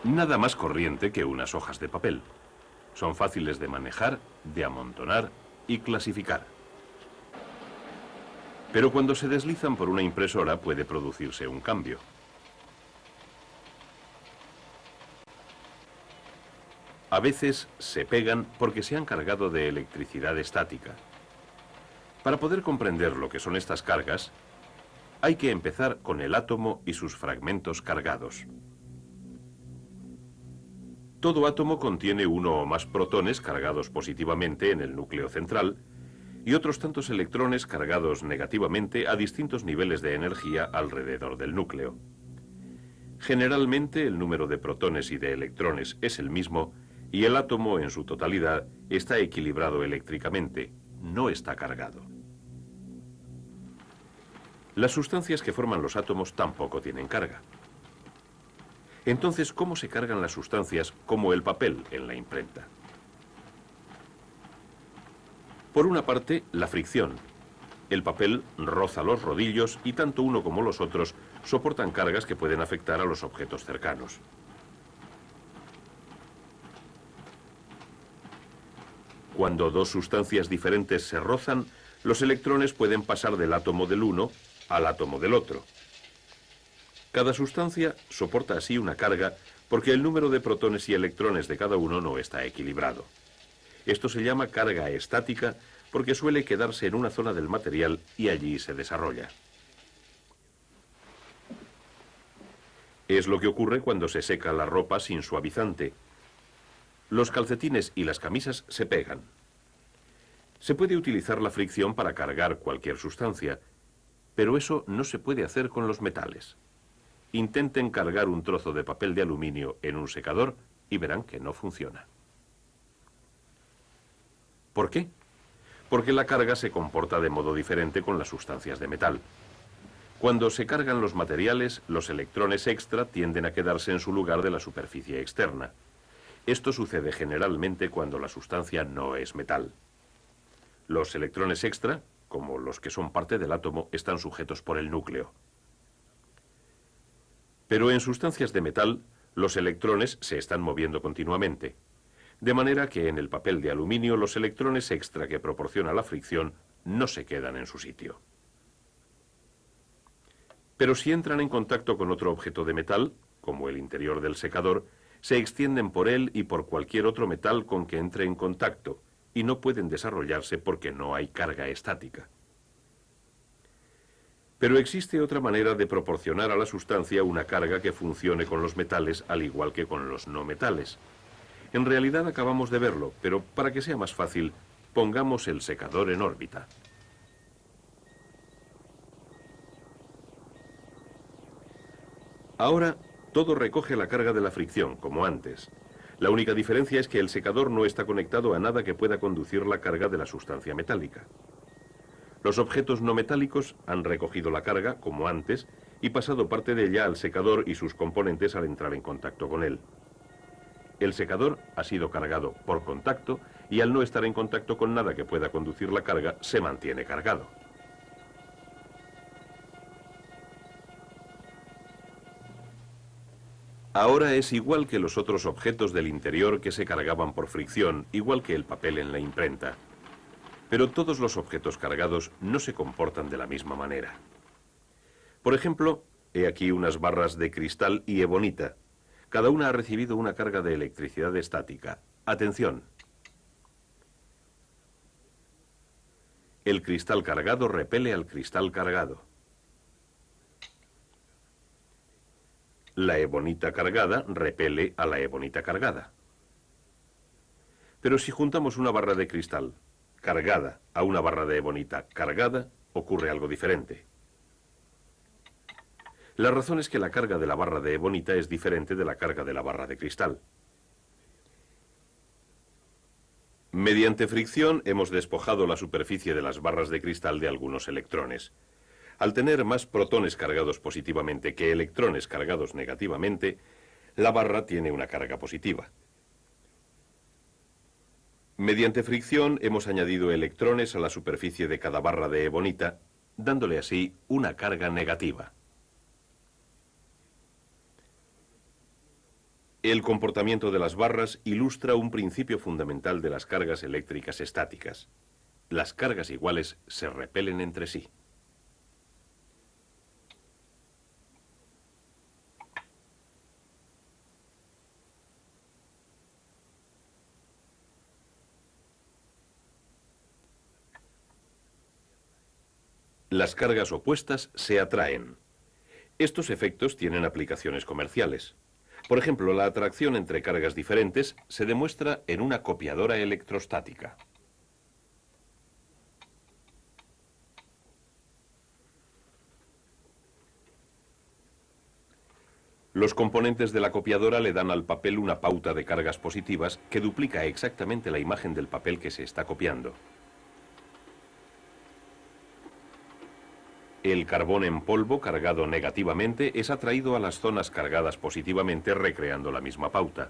Nada más corriente que unas hojas de papel. Son fáciles de manejar, de amontonar y clasificar. Pero cuando se deslizan por una impresora puede producirse un cambio. A veces se pegan porque se han cargado de electricidad estática. Para poder comprender lo que son estas cargas, hay que empezar con el átomo y sus fragmentos cargados. Todo átomo contiene uno o más protones cargados positivamente en el núcleo central y otros tantos electrones cargados negativamente a distintos niveles de energía alrededor del núcleo. Generalmente el número de protones y de electrones es el mismo y el átomo en su totalidad está equilibrado eléctricamente, no está cargado. Las sustancias que forman los átomos tampoco tienen carga. Entonces, ¿cómo se cargan las sustancias como el papel en la imprenta? Por una parte, la fricción. El papel roza los rodillos y tanto uno como los otros soportan cargas que pueden afectar a los objetos cercanos. Cuando dos sustancias diferentes se rozan, los electrones pueden pasar del átomo del uno al átomo del otro. Cada sustancia soporta así una carga porque el número de protones y electrones de cada uno no está equilibrado. Esto se llama carga estática porque suele quedarse en una zona del material y allí se desarrolla. Es lo que ocurre cuando se seca la ropa sin suavizante. Los calcetines y las camisas se pegan. Se puede utilizar la fricción para cargar cualquier sustancia, pero eso no se puede hacer con los metales. Intenten cargar un trozo de papel de aluminio en un secador y verán que no funciona. ¿Por qué? Porque la carga se comporta de modo diferente con las sustancias de metal. Cuando se cargan los materiales, los electrones extra tienden a quedarse en su lugar de la superficie externa. Esto sucede generalmente cuando la sustancia no es metal. Los electrones extra, como los que son parte del átomo, están sujetos por el núcleo. Pero en sustancias de metal, los electrones se están moviendo continuamente. De manera que en el papel de aluminio los electrones extra que proporciona la fricción no se quedan en su sitio. Pero si entran en contacto con otro objeto de metal, como el interior del secador, se extienden por él y por cualquier otro metal con que entre en contacto, y no pueden desarrollarse porque no hay carga estática. Pero existe otra manera de proporcionar a la sustancia una carga que funcione con los metales al igual que con los no metales. En realidad acabamos de verlo, pero para que sea más fácil, pongamos el secador en órbita. Ahora, todo recoge la carga de la fricción, como antes. La única diferencia es que el secador no está conectado a nada que pueda conducir la carga de la sustancia metálica. Los objetos no metálicos han recogido la carga, como antes, y pasado parte de ella al secador y sus componentes al entrar en contacto con él. El secador ha sido cargado por contacto y al no estar en contacto con nada que pueda conducir la carga, se mantiene cargado. Ahora es igual que los otros objetos del interior que se cargaban por fricción, igual que el papel en la imprenta. Pero todos los objetos cargados no se comportan de la misma manera. Por ejemplo, he aquí unas barras de cristal y ebonita. Cada una ha recibido una carga de electricidad estática. Atención. El cristal cargado repele al cristal cargado. La ebonita cargada repele a la ebonita cargada. Pero si juntamos una barra de cristal cargada a una barra de ebonita cargada, ocurre algo diferente. La razón es que la carga de la barra de ebonita es diferente de la carga de la barra de cristal. Mediante fricción hemos despojado la superficie de las barras de cristal de algunos electrones. Al tener más protones cargados positivamente que electrones cargados negativamente, la barra tiene una carga positiva. Mediante fricción hemos añadido electrones a la superficie de cada barra de ebonita, dándole así una carga negativa. El comportamiento de las barras ilustra un principio fundamental de las cargas eléctricas estáticas. Las cargas iguales se repelen entre sí. Las cargas opuestas se atraen. Estos efectos tienen aplicaciones comerciales. Por ejemplo, la atracción entre cargas diferentes se demuestra en una copiadora electrostática. Los componentes de la copiadora le dan al papel una pauta de cargas positivas que duplica exactamente la imagen del papel que se está copiando. El carbón en polvo cargado negativamente es atraído a las zonas cargadas positivamente, recreando la misma pauta.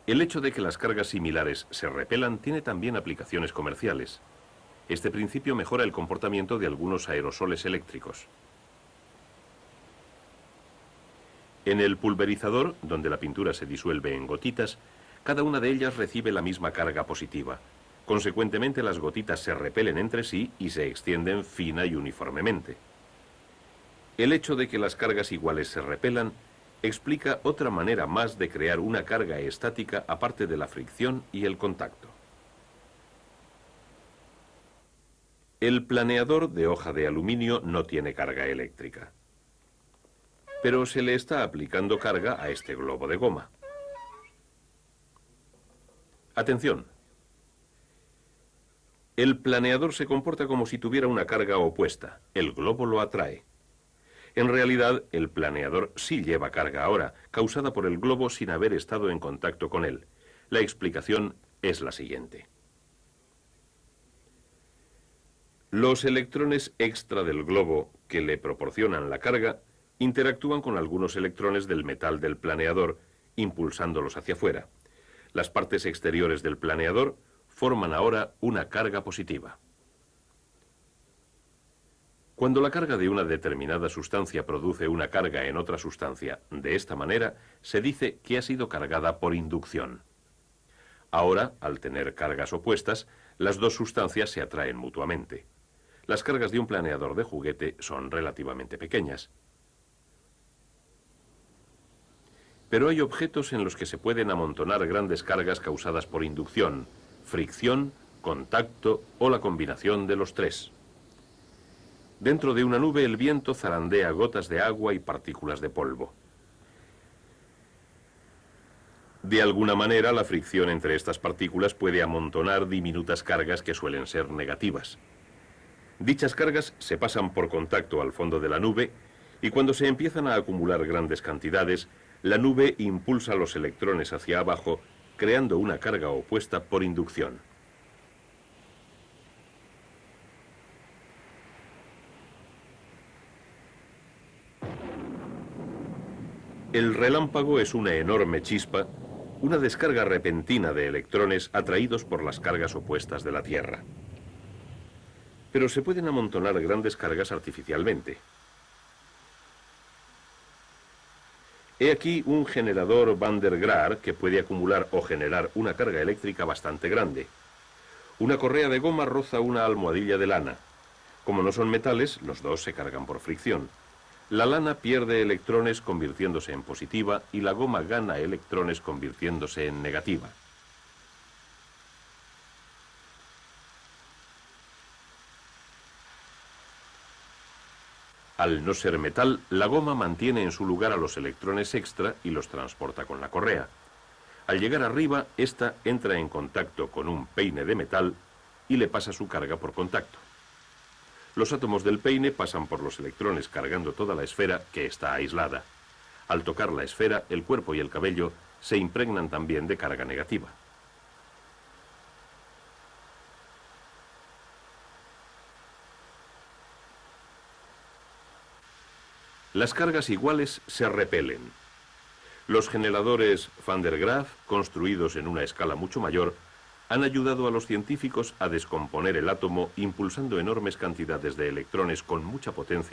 El hecho de que las cargas similares se repelan tiene también aplicaciones comerciales. Este principio mejora el comportamiento de algunos aerosoles eléctricos. En el pulverizador, donde la pintura se disuelve en gotitas, cada una de ellas recibe la misma carga positiva. Consecuentemente, las gotitas se repelen entre sí y se extienden fina y uniformemente. El hecho de que las cargas iguales se repelan explica otra manera más de crear una carga estática aparte de la fricción y el contacto. El planeador de hoja de aluminio no tiene carga eléctrica, pero se le está aplicando carga a este globo de goma. Atención. El planeador se comporta como si tuviera una carga opuesta. El globo lo atrae. En realidad, el planeador sí lleva carga ahora, causada por el globo sin haber estado en contacto con él. La explicación es la siguiente. Los electrones extra del globo que le proporcionan la carga interactúan con algunos electrones del metal del planeador, impulsándolos hacia afuera. Las partes exteriores del planeador forman ahora una carga positiva. Cuando la carga de una determinada sustancia produce una carga en otra sustancia de esta manera, se dice que ha sido cargada por inducción. Ahora, al tener cargas opuestas, las dos sustancias se atraen mutuamente. Las cargas de un planeador de juguete son relativamente pequeñas. Pero hay objetos en los que se pueden amontonar grandes cargas causadas por inducción, fricción, contacto o la combinación de los tres. Dentro de una nube el viento zarandea gotas de agua y partículas de polvo. De alguna manera la fricción entre estas partículas puede amontonar diminutas cargas que suelen ser negativas. Dichas cargas se pasan por contacto al fondo de la nube y cuando se empiezan a acumular grandes cantidades, la nube impulsa los electrones hacia abajo, creando una carga opuesta por inducción. El relámpago es una enorme chispa, una descarga repentina de electrones atraídos por las cargas opuestas de la Tierra. Pero se pueden amontonar grandes cargas artificialmente. He aquí un generador Van der Graar que puede acumular o generar una carga eléctrica bastante grande. Una correa de goma roza una almohadilla de lana. Como no son metales, los dos se cargan por fricción. La lana pierde electrones convirtiéndose en positiva y la goma gana electrones convirtiéndose en negativa. Al no ser metal, la goma mantiene en su lugar a los electrones extra y los transporta con la correa. Al llegar arriba, esta entra en contacto con un peine de metal y le pasa su carga por contacto. Los átomos del peine pasan por los electrones cargando toda la esfera que está aislada. Al tocar la esfera, el cuerpo y el cabello se impregnan también de carga negativa. Las cargas iguales se repelen. Los generadores Van der Graaf, construidos en una escala mucho mayor, han ayudado a los científicos a descomponer el átomo impulsando enormes cantidades de electrones con mucha potencia